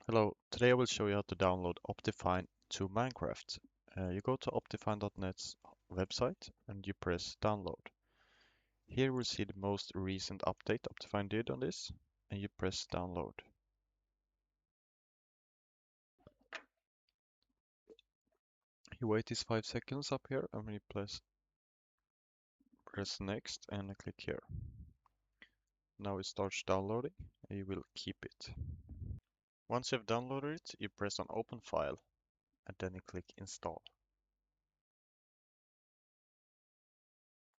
Hello, today I will show you how to download OptiFine to Minecraft. You go to optifine.net's website and you press download. Here we'll see the most recent update OptiFine did on this, and you press download. You wait these 5 seconds up here and when you press next and I click here. Now it starts downloading and you will keep it. Once you've downloaded it, you press on open file and then you click install.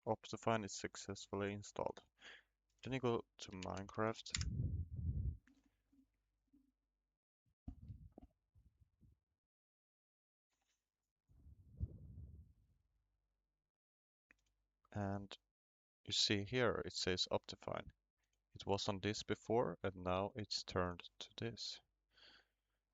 OptiFine is successfully installed. Then you go to Minecraft and you see here it says OptiFine. It was on this before and now it's turned to this.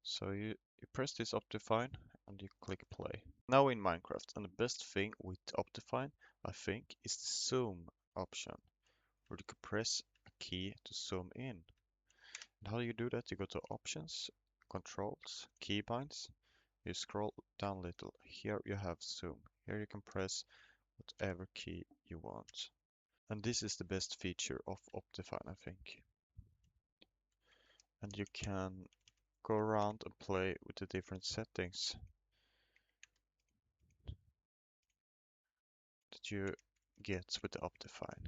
So you press this OptiFine and you click play. Now in Minecraft, and the best thing with OptiFine I think is the zoom option, where you can press a key to zoom in. And how do you do that? You go to options, controls, keybinds, you scroll down a little. Here you have zoom. Here you can press whatever key you want. And this is the best feature of OptiFine, I think. And you can go around and play with the different settings that you get with the OptiFine.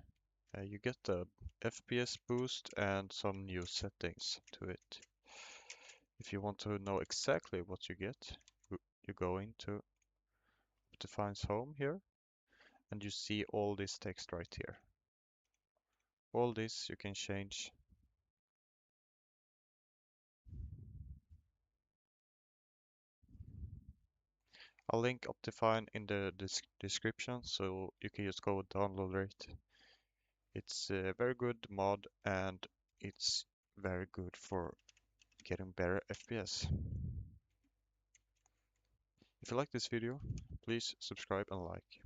You get the FPS boost and some new settings to it. If you want to know exactly what you get, you go into OptiFine's home here and you see all this text right here. All this you can change. I'll link OptiFine in the description so you can just go download it. It's a very good mod and it's very good for getting better FPS. If you like this video, please subscribe and like.